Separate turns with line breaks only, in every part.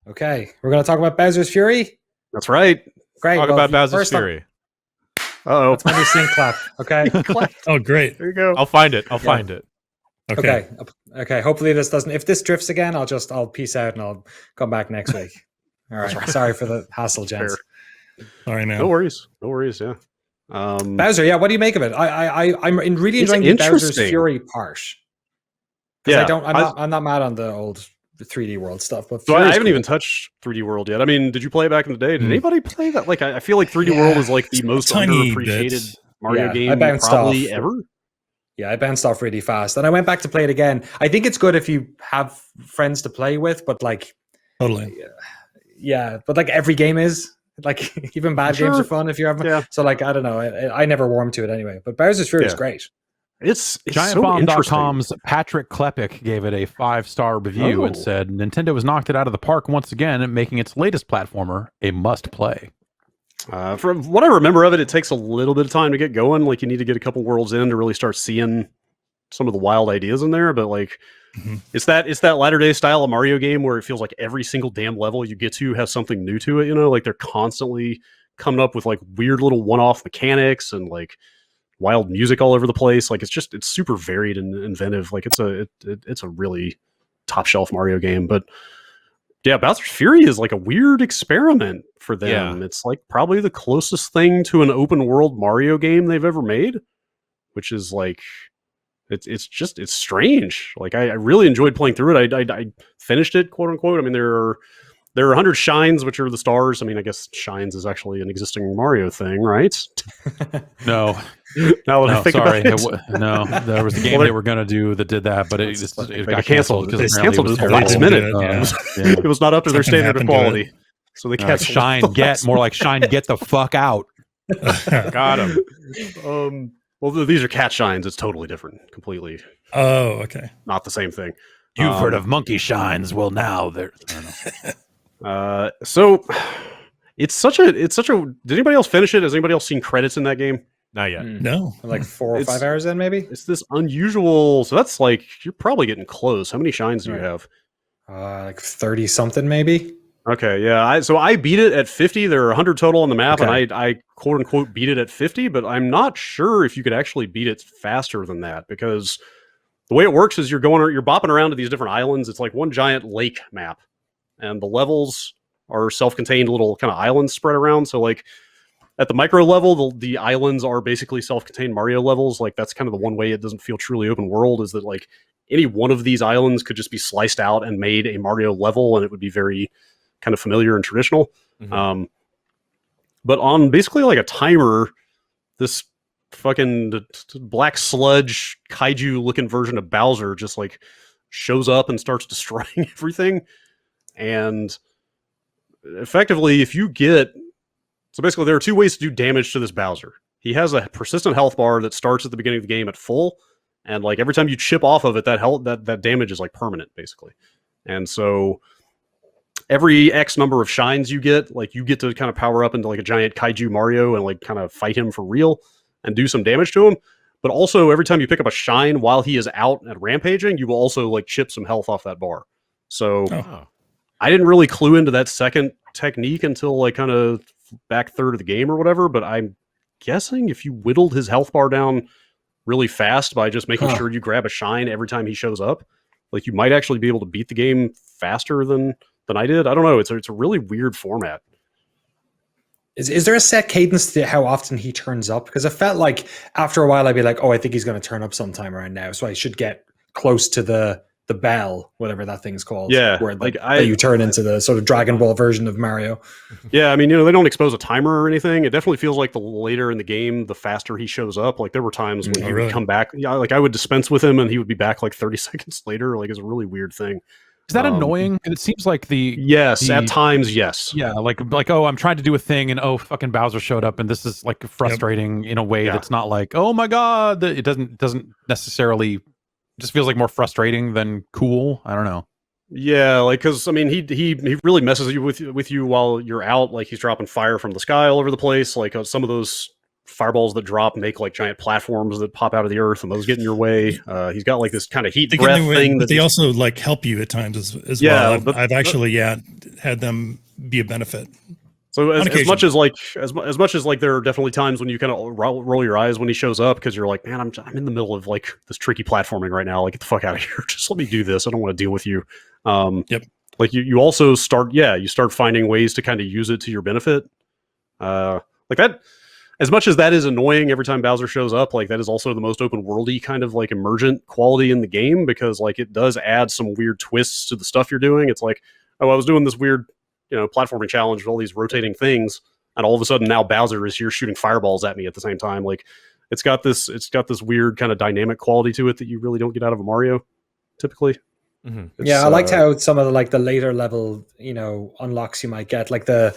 Okay, we're going to talk about Bowser's Fury.
That's right.
Great.
Talk about Bowser's Fury.
Uh-oh.
That's my new sync clap. Okay.
Oh, great.
There you go.
I'll find it. I'll find it.
Okay.
Okay. Hopefully this doesn't. If this drifts again, I'll peace out and I'll come back next week. All right. Sorry for the hassle, gents.
All right, man.
No worries. Yeah.
Bowser. Yeah. What do you make of it? I'm really enjoying the Bowser's Fury part.
Yeah.
I'm not mad on the old 3D World stuff, but
so I haven't even touched 3D World yet. I mean, did you play it back in the day? Did anybody play that? Like, I feel like 3D World is like the most underappreciated Mario game probably ever.
Yeah, I bounced off really fast, and I went back to play it again. I think it's good if you have friends to play with, but like,
totally,
yeah. But like every game is like, even bad games are fun if you have. Yeah. So like, I don't know. I never warmed to it anyway. But Bowser's Fury is great.
It's
giantbomb.com's Patrick Klepek gave it a 5-star review and said Nintendo has knocked it out of the park once again, making its latest platformer a must-play.
From what I remember of it, it takes a little bit of time to get going. Like, you need to get a couple worlds in to really start seeing some of the wild ideas in there. But like, it's that latter-day style of Mario game where it feels like every single damn level you get to has something new to it. You know, like they're constantly coming up with like weird little one-off mechanics and like wild music all over the place. Like, it's super varied and inventive. Like, it's a really top shelf Mario game. But yeah, Bowser's Fury is like a weird experiment for them. Yeah. It's like probably the closest thing to an open world Mario game they've ever made, which is like, it's strange. Like, I really enjoyed playing through it. I finished it, quote unquote. I mean, there are 100 shines, which are the stars. I mean, I guess shines is actually an existing Mario thing, right?
No.
Now that I think
sorry.
about it.
No, there was a game they were going to do that did that, but it got canceled.
They canceled it at the last minute. It was not up to their standard of quality. So they canceled
Shine, more like Shine, get the fuck out.
Got him. Well, these are cat shines. It's totally different. Completely.
Oh, okay.
Not the same thing.
You've heard of monkey shines. Well, now they're... I don't know.
So it's such a. Did anybody else finish it? Has anybody else seen credits in that game?
Not yet.
No.
Like 4 or 5 hours in, maybe.
It's this unusual. So that's like, you're probably getting close. How many shines do you have?
Like 30 something, maybe.
Okay, yeah. So I beat it at 50. There are 100 total on the map, and I quote unquote beat it at 50. But I'm not sure if you could actually beat it faster than that, because the way it works is you're bopping around to these different islands. It's like one giant lake map. And the levels are self-contained little kind of islands spread around. So like at the micro level, the islands are basically self-contained Mario levels. Like, that's kind of the one way it doesn't feel truly open world, is that like any one of these islands could just be sliced out and made a Mario level, and it would be very kind of familiar and traditional. Mm-hmm. But on basically like a timer, this fucking black sludge kaiju looking version of Bowser just like shows up and starts destroying everything. And effectively, so basically there are 2 ways to do damage to this Bowser. He has a persistent health bar that starts at the beginning of the game at full, and like every time you chip off of it, that damage is like permanent, basically. And so every X number of shines you get to kind of power up into like a giant kaiju Mario and like kind of fight him for real and do some damage to him. But also, every time you pick up a shine while he is out and rampaging, you will also like chip some health off that bar. So I didn't really clue into that second technique until like kind of back third of the game or whatever, but I'm guessing if you whittled his health bar down really fast by just making sure you grab a shine every time he shows up, like, you might actually be able to beat the game faster than I did. I don't know. It's a really weird format.
Is there a set cadence to how often he turns up? Because it felt like after a while I'd be like, oh, I think he's going to turn up sometime around now, so I should get close to the bell, whatever that thing's called.
Yeah,
where you turn into the sort of Dragon Ball version of Mario.
Yeah, I mean, they don't expose a timer or anything. It definitely feels like the later in the game, the faster he shows up. Like, there were times when he would come back. Yeah, like I would dispense with him and he would be back like 30 seconds later. Like, it's a really weird thing.
Is that annoying? It seems like
at times, yes.
Yeah, like oh, I'm trying to do a thing, and oh, fucking Bowser showed up, and this is like frustrating in a way that's not like, oh my god, it doesn't necessarily, just feels like more frustrating than cool. I don't know.
Yeah, like, because I mean, he really messes with you while you're out. Like, he's dropping fire from the sky all over the place. Like, some of those fireballs that drop make like giant platforms that pop out of the earth, and those get in your way. He's got like this kind of heat
They
breath
get in the way,
thing.
but
That
they
just,
also like help you at times as
Yeah,
well.
but-
I've actually had them be a benefit.
so
On
as
occasion.
much as like as much as like there are definitely times when you kind of roll your eyes when he shows up because you're like, man, I'm in the middle of like this tricky platforming right now. Like, get the fuck out of here. Just let me do this. I don't want to deal with you.
Yep.
Like you also start finding ways to kind of use it to your benefit. Like that. As much as that is annoying every time Bowser shows up, like that is also the most open worldy kind of like emergent quality in the game, because like it does add some weird twists to the stuff you're doing. It's like, oh, I was doing this weird, platforming challenge with all these rotating things, and all of a sudden now Bowser is here shooting fireballs at me at the same time. Like it's got this weird kind of dynamic quality to it that you really don't get out of a Mario typically.
Mm-hmm.
Yeah, I liked how some of the later level, unlocks you might get, like the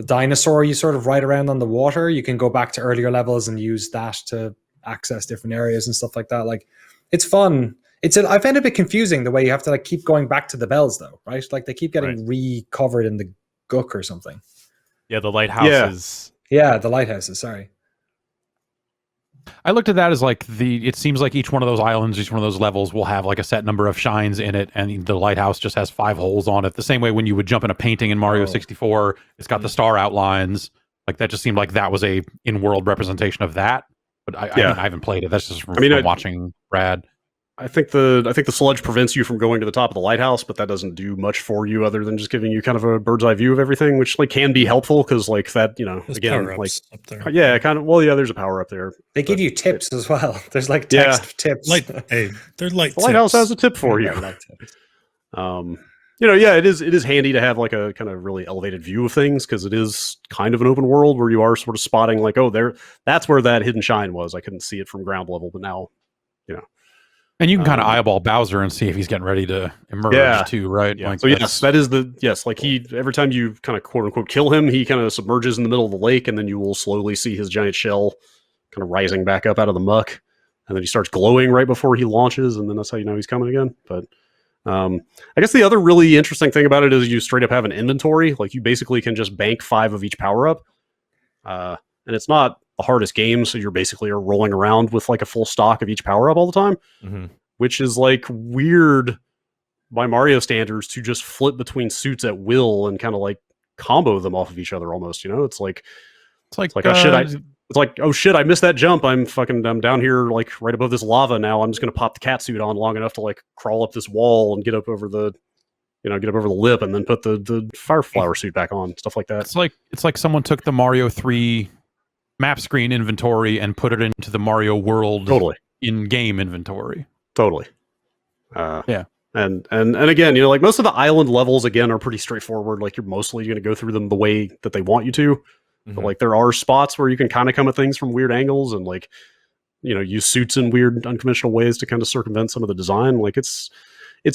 dinosaur you sort of ride around on the water. You can go back to earlier levels and use that to access different areas and stuff like that. Like, it's fun. I find it a bit confusing the way you have to like keep going back to the bells though, right? Like they keep getting recovered in the gook or something.
Yeah, the lighthouses.
Yeah, the lighthouses. Sorry.
I looked at that as like it seems like each one of those islands, each one of those levels will have like a set number of shines in it, and the lighthouse just has 5 holes on it. The same way when you would jump in a painting in Mario 64, it's got the star outlines. Like that just seemed like that was a in-world representation of that. But I haven't played it. That's just from watching Brad.
I think the sludge prevents you from going to the top of the lighthouse, but that doesn't do much for you other than just giving you kind of a bird's eye view of everything, which like can be helpful because like that,
There's
again, like
up there.
yeah, kind of. Well, yeah, there's a power up there.
They give you tips as well. There's like text tips.
They're light.
The lighthouse has a tip for you.
Light tips.
It is handy to have like a kind of really elevated view of things because it is kind of an open world where you are sort of spotting like, oh, that's where that hidden shine was. I couldn't see it from ground level, but now,
And you can kind of eyeball Bowser and see if he's getting ready to emerge too, right?
Yeah.
Like
so like he every time you kind of quote unquote kill him, he kind of submerges in the middle of the lake, and then you will slowly see his giant shell kind of rising back up out of the muck, and then he starts glowing right before he launches, and then that's how you know he's coming again. But I guess the other really interesting thing about it is you straight up have an inventory. Like you basically can just bank 5 of each power up, and it's not the hardest game, so you're basically rolling around with like a full stock of each power up all the time.
Mm-hmm.
Which is like weird by Mario standards to just flip between suits at will and kind of like combo them off of each other almost, it's like oh shit, I missed that jump. I'm down here like right above this lava now. I'm just gonna pop the cat suit on long enough to like crawl up this wall and get up over the lip and then put the fire flower suit back on, stuff like that.
It's like someone took the Mario 3 map screen inventory and put it into the Mario World in-game inventory.
Totally.
Yeah.
And again, like most of the island levels again are pretty straightforward. Like you're mostly going to go through them the way that they want you to. Mm-hmm. But like there are spots where you can kind of come at things from weird angles and like, use suits in weird unconventional ways to kind of circumvent some of the design. Like it's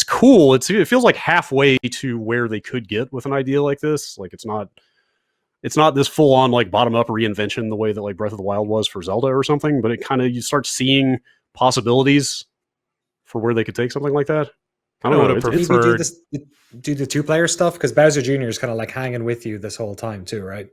cool. It feels like halfway to where they could get with an idea like this. Like it's not this full on like bottom up reinvention the way that like Breath of the Wild was for Zelda or something, but it kind of, you start seeing possibilities for where they could take something like that. I don't know.
would have preferred
do the 2-player stuff because Bowser Jr. is kind of like hanging with you this whole time too, right?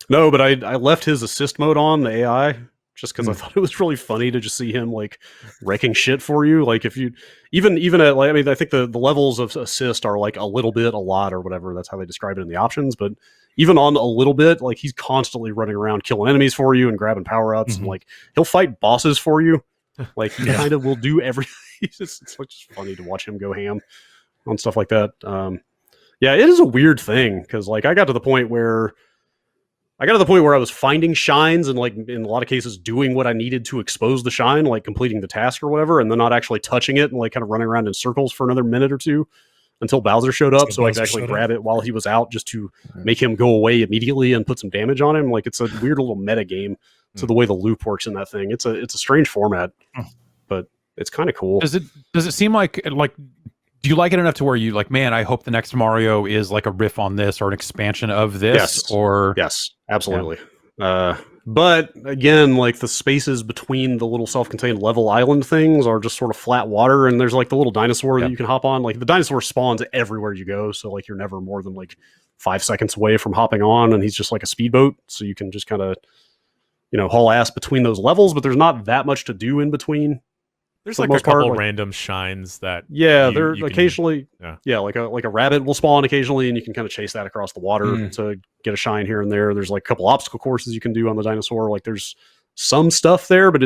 No, but I left his assist mode on, the AI, just because I thought it was really funny to just see him like wrecking shit for you. Like if you even at like, I mean, I think the levels of assist are like a little bit, a lot, or whatever. That's how they describe it in the options. But even on a little bit, like he's constantly running around killing enemies for you and grabbing power ups, and like he'll fight bosses for you. Like he kind of will do everything. It's like just funny to watch him go ham on stuff like that. It is a weird thing because like I got to the point where I was finding shines and like in a lot of cases doing what I needed to expose the shine, like completing the task or whatever, and then not actually touching it and like kind of running around in circles for another minute or two until Bowser showed up, so I could actually grab it while he was out just to make him go away immediately and put some damage on him. Like it's a weird little meta game to the way the loop works in that thing. It's a strange format, but it's kind of cool.
Does it seem like do you like it enough to where you like, man, I hope the next Mario is like a riff on this or an expansion of this?
Yes.
Or
yes, absolutely. Yeah. But again, like the spaces between the little self-contained level island things are just sort of flat water, and there's like the little dinosaur that you can hop on. Like the dinosaur spawns everywhere you go, so like you're never more than like 5 seconds away from hopping on, and he's just like a speedboat, so you can just kind of haul ass between those levels, but there's not that much to do in between.
There's
for
like
the
a
most part,
couple
like-
random shines that
There
you can-
occasionally,
yeah.
like a rabbit will spawn occasionally, and you can kind of chase that across the water to get a shine here and there. There's like a couple obstacle courses you can do on the dinosaur. Like there's some stuff there, but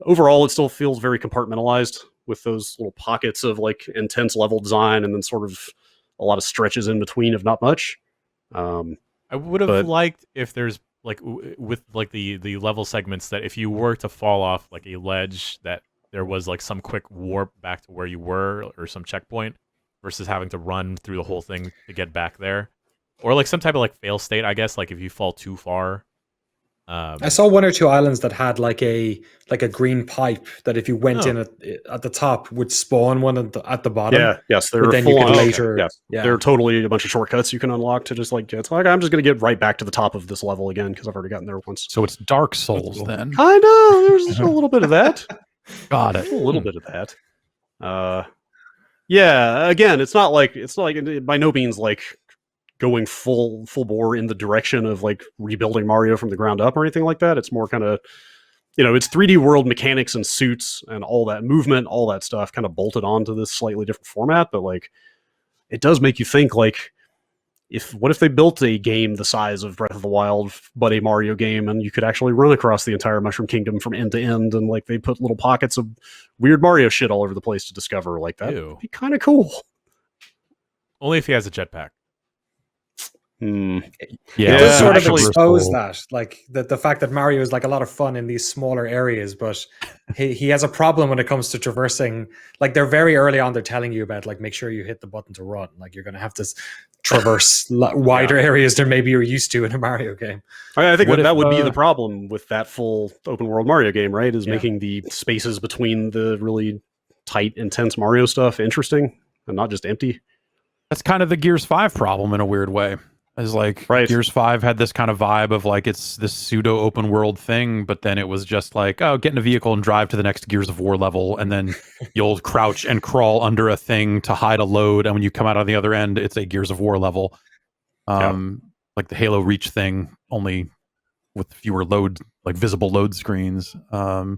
overall, it still feels very compartmentalized with those little pockets of like intense level design, and then sort of a lot of stretches in between, if not much.
I would have liked if there's like with like the level segments that if you were to fall off like a ledge, that there was like some quick warp back to where you were or some checkpoint versus having to run through the whole thing to get back there, or like some type of like fail state, I guess, like if you fall too far.
I saw 1 or 2 islands that had like a green pipe that if you went in at the top would spawn one at the bottom.
Yeah, yes, they're
But then
full
you could
on.
later,
They're totally a bunch of shortcuts you can unlock to just like it's like I'm just gonna get right back to the top of this level again because I've already gotten there once.
So it's Dark Souls then.
Kind of. There's a little bit of that.
Got it.
A little bit of that. Yeah. Again, it's not like by no means like going full bore in the direction of like rebuilding Mario from the ground up or anything like that. It's more kind of, it's 3D world mechanics and suits and all that movement, all that stuff kind of bolted onto this slightly different format. But like, it does make you think like, what if they built a game the size of Breath of the Wild, but a Mario game, and you could actually run across the entire Mushroom Kingdom from end to end, and like they put little pockets of weird Mario shit all over the place to discover? Like that would be kind of cool.
Only if he has a jetpack.
It does sort of expose that, like the fact that Mario is like a lot of fun in these smaller areas, but he has a problem when it comes to traversing. Like they're very early on, they're telling you about like make sure you hit the button to run. Like you're going to have to traverse wider areas than maybe you're used to in a Mario game.
I think that would be the problem with that full open world Mario game, right? Is making the spaces between the really tight, intense Mario stuff interesting and not just empty.
That's kind of the Gears 5 problem in a weird way. Is like Gears 5 had this kind of vibe of like it's this pseudo open world thing, but then it was just like, oh, get in a vehicle and drive to the next Gears of War level, and then you'll crouch and crawl under a thing to hide a load, and when you come out on the other end, it's a Gears of War level. Like the Halo Reach thing, only with fewer visible load screens. Because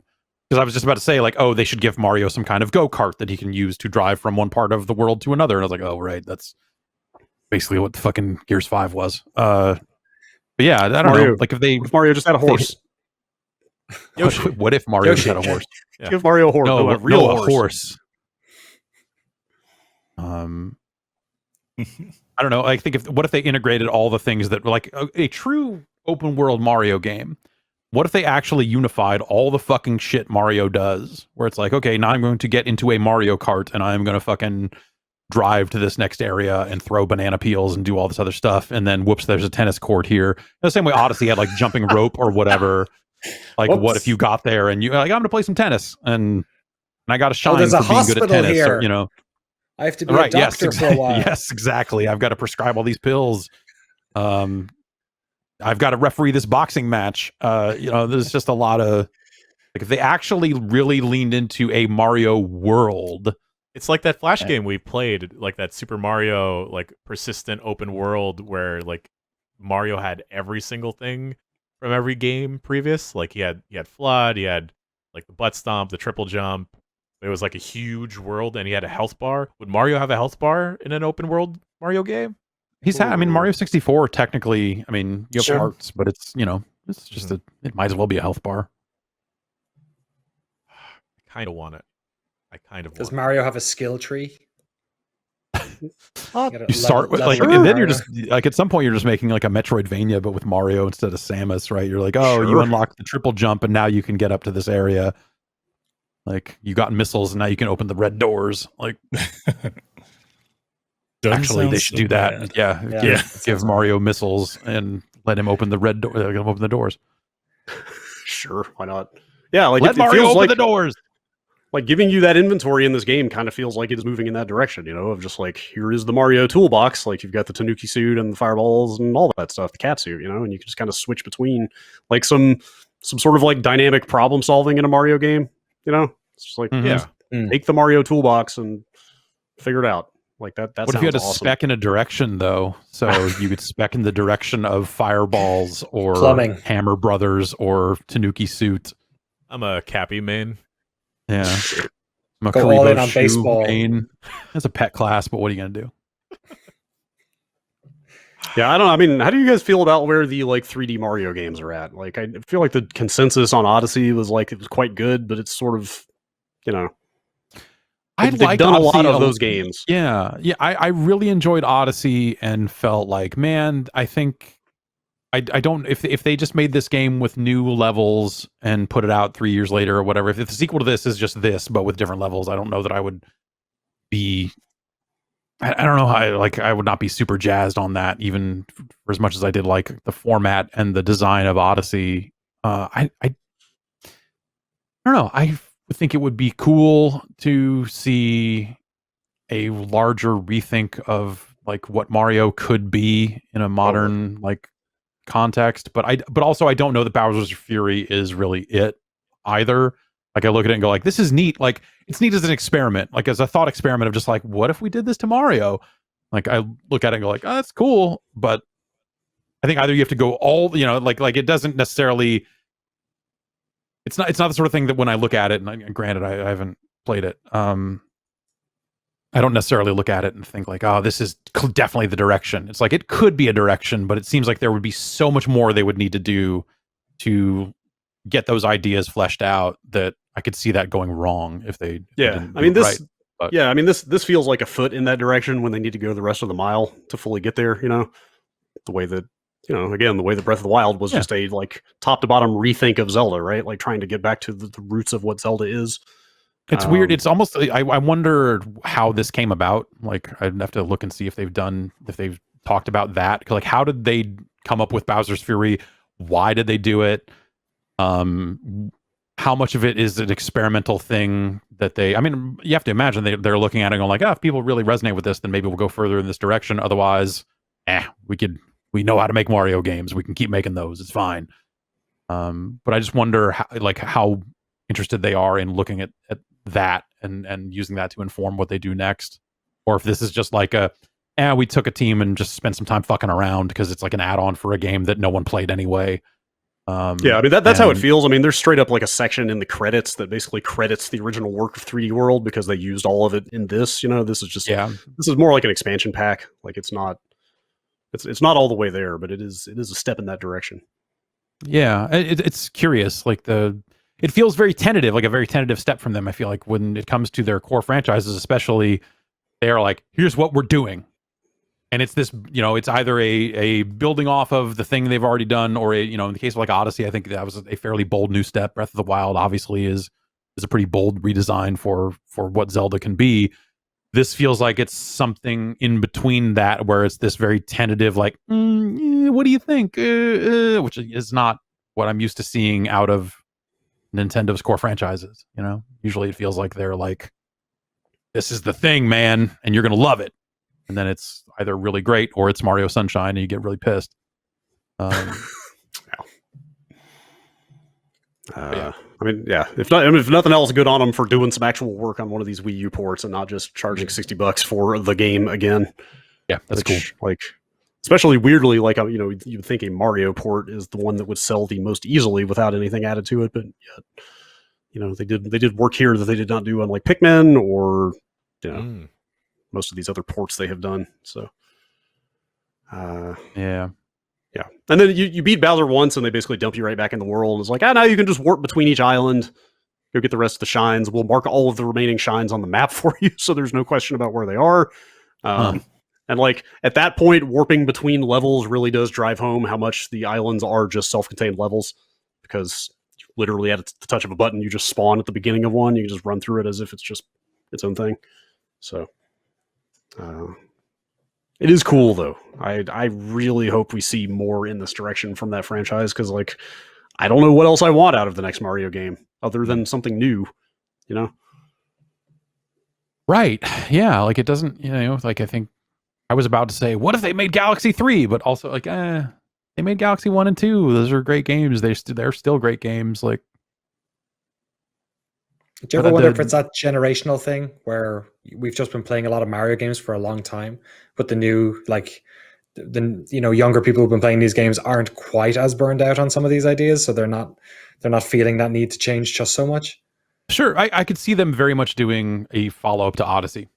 I was just about to say, like, oh, they should give Mario some kind of go-kart that he can use to drive from one part of the world to another. And I was like, oh, right, that's basically what the fucking Gears 5 was. But yeah, I don't know. Like if
Mario just had a horse.
What if Mario just had a horse?
Yeah. Give Mario a horse.
No,
a real
horse. I don't know. I think what if they integrated all the things that like a true open world Mario game? What if they actually unified all the fucking shit Mario does? Where it's like, okay, now I'm going to get into a Mario Kart and I'm going to fucking drive to this next area and throw banana peels and do all this other stuff, and then whoops, there's a tennis court here. The same way Odyssey had like jumping rope or whatever. Like, what if you got there and you're like, I'm gonna play some tennis and I got to shine
there's
for
a
being good at tennis,
here.
or,
I have to be a doctor for a while.
Yes, exactly. I've got to prescribe all these pills. I've got to referee this boxing match. There's just a lot of like if they actually really leaned into a Mario world.
It's like that Flash game we played, like that Super Mario, like persistent open world where like Mario had every single thing from every game previous. Like he had Flood, he had like the butt stomp, the triple jump. It was like a huge world, and he had a health bar. Would Mario have a health bar in an open world Mario game?
Mario 64 technically. I mean, you have hearts, but it's it's just it might as well be a health bar.
I kind of want it.
Does Mario have a skill tree?
You start with and then you're just like at some point you're just making like a Metroidvania, but with Mario instead of Samus, right? You're like, you unlock the triple jump, and now you can get up to this area. Like you got missiles, and now you can open the red doors. Like, actually, they should do that. Give Mario missiles and let him open the red door. Let him open the doors.
Sure, why not? Yeah, like
let Mario open the doors.
Like giving you that inventory in this game kind of feels like it is moving in that direction, of just like, here is the Mario toolbox. Like you've got the Tanuki suit and the fireballs and all that stuff, the cat suit, and you can just kind of switch between like some sort of like dynamic problem solving in a Mario game, It's just like, take the Mario toolbox and figure it out. Like that
What if you had to
awesome.
spec in a direction though? So you could spec in the direction of Fireballs or
Plumbing.
Hammer Brothers or Tanuki Suit.
I'm a Cappy main.
Yeah. I'm a
Go all in
Karibo
on
shoe
baseball.
main. That's a pet class, but what are you gonna do?
Yeah, I mean, how do you guys feel about where the like 3D Mario games are at? Like, I feel like the consensus on Odyssey was like it was quite good, but it's sort of, they've done a lot of those games.
Yeah, I really enjoyed Odyssey and felt like, man, I think I don't if they just made this game with new levels and put it out 3 years later or whatever. If the sequel to this is just this but with different levels, I don't know that I would be. I don't know how I would not be super jazzed on that, even for as much as I did like the format and the design of Odyssey. I don't know. I think it would be cool to see a larger rethink of like what Mario could be in a modern like context. But also I don't know that Bowser's Fury is really it either. Like I look at it and go like, this is neat. Like it's neat as an experiment, like as a thought experiment of just like, what if we did this to Mario? Like I look at it and go like, oh, that's cool. But I think either you have to go all, like it doesn't necessarily. It's not the sort of thing that when I look at it, and granted I haven't played it, I don't necessarily look at it and think like, oh, this is definitely the direction. It's like it could be a direction, but it seems like there would be so much more they would need to do to get those ideas fleshed out that I could see that going wrong if they.
Yeah, I mean this. Right. Yeah, I mean this feels like a foot in that direction when they need to go the rest of the mile to fully get there. The way that again, the way that Breath of the Wild was just a like top to bottom rethink of Zelda, right? Like trying to get back to the roots of what Zelda is.
It's weird. It's almost. I wonder how this came about. Like I'd have to look and see if they've talked about that. Like how did they come up with Bowser's Fury? Why did they do it? How much of it is an experimental thing that they, I mean, you have to imagine they're looking at it and going like, if people really resonate with this, then maybe we'll go further in this direction. Otherwise, we know how to make Mario games. We can keep making those. It's fine. But I just wonder how interested they are in looking at that and using that to inform what they do next. Or if this is just like we took a team and just spent some time fucking around because it's like an add-on for a game that no one played anyway.
Yeah, I mean that's how it feels. I mean, there's straight up like a section in the credits that basically credits the original work of 3D World because they used all of it in this. This is just this is more like an expansion pack. Like it's not all the way there, but it is a step in that direction.
Yeah, it's curious. Like it feels very tentative, like a very tentative step from them. I feel like when it comes to their core franchises, especially, they are like, here's what we're doing. And it's this, it's either a building off of the thing they've already done, or in the case of like Odyssey, I think that was a fairly bold new step. Breath of the Wild obviously is a pretty bold redesign for what Zelda can be. This feels like it's something in between that, where it's this very tentative, like, what do you think? Which is not what I'm used to seeing out of Nintendo's core franchises. Usually it feels like they're like, this is the thing, man, and you're gonna love it. And then it's either really great or it's Mario Sunshine and you get really pissed.
I mean, yeah. If nothing else, good on them for doing some actual work on one of these Wii U ports and not just charging $60 for the game again.
Yeah, that's cool.
Like, especially weirdly, like you would think a Mario port is the one that would sell the most easily without anything added to it, but yet, they did work here that they did not do on like Pikmin or most of these other ports they have done. So,
yeah.
And then you beat Bowser once, and they basically dump you right back in the world. It's like, now you can just warp between each island, go get the rest of the shines. We'll mark all of the remaining shines on the map for you, so there's no question about where they are. And like at that point, warping between levels really does drive home how much the islands are just self-contained levels, because literally at the touch of a button, you just spawn at the beginning of one. You can just run through it as if it's just its own thing. So. It is cool though. I really hope we see more in this direction from that franchise, because like I don't know what else I want out of the next Mario game other than something new,
Right. Yeah. Like it doesn't, like I think I was about to say, what if they made Galaxy 3? But also like, they made Galaxy 1 and 2. Those are great games. They're still great games. Like,
Do you ever wonder if it's that generational thing where we've just been playing a lot of Mario games for a long time, but the new, like, the younger people who've been playing these games aren't quite as burned out on some of these ideas, so they're not feeling that need to change just so much?
Sure, I could see them very much doing a follow-up to Odyssey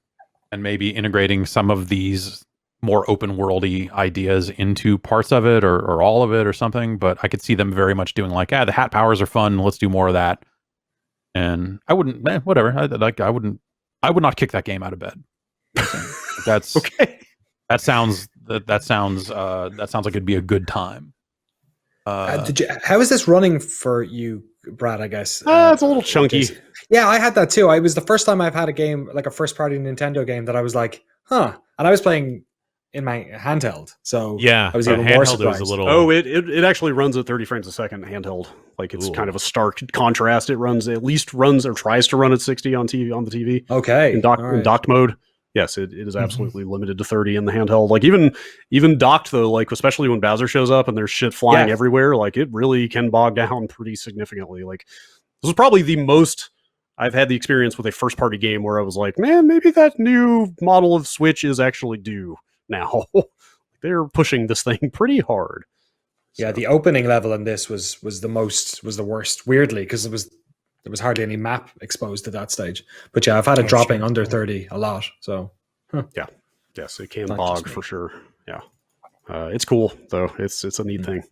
and maybe integrating some of these more open worldy ideas into parts of it or all of it or something. But I could see them very much doing like, the hat powers are fun, let's do more of that. And I wouldn't, whatever. I would not kick that game out of bed. That's
Okay.
That sounds like it'd be a good time.
How is this running for you, Brad? I guess
it's a little chunky.
Yeah, I had that too. It was the first time I've had a game, like a first-party Nintendo game, that I was like, huh. And I was playing in my handheld, so
yeah,
I was even more surprised.
Was a little...
Oh, it actually runs at 30 frames a second handheld. Like, it's kind of a stark contrast. It runs or tries to run at 60 on the TV.
Okay,
in docked mode. Yes, it is absolutely limited to 30 in the handheld. Like, even docked though, like, especially when Bowser shows up and there's shit flying everywhere, like, it really can bog down pretty significantly. Like, this was probably the most I've had the experience with a first party game where I was like, man, maybe that new model of Switch is actually due now. They're pushing this thing pretty hard.
Yeah, the opening level in this was the worst, weirdly, because there was hardly any map exposed at that stage. But yeah, I've had it dropping under 30 a lot. So
yeah, yes, it can bog for sure. Yeah, it's cool though. It's a neat thing.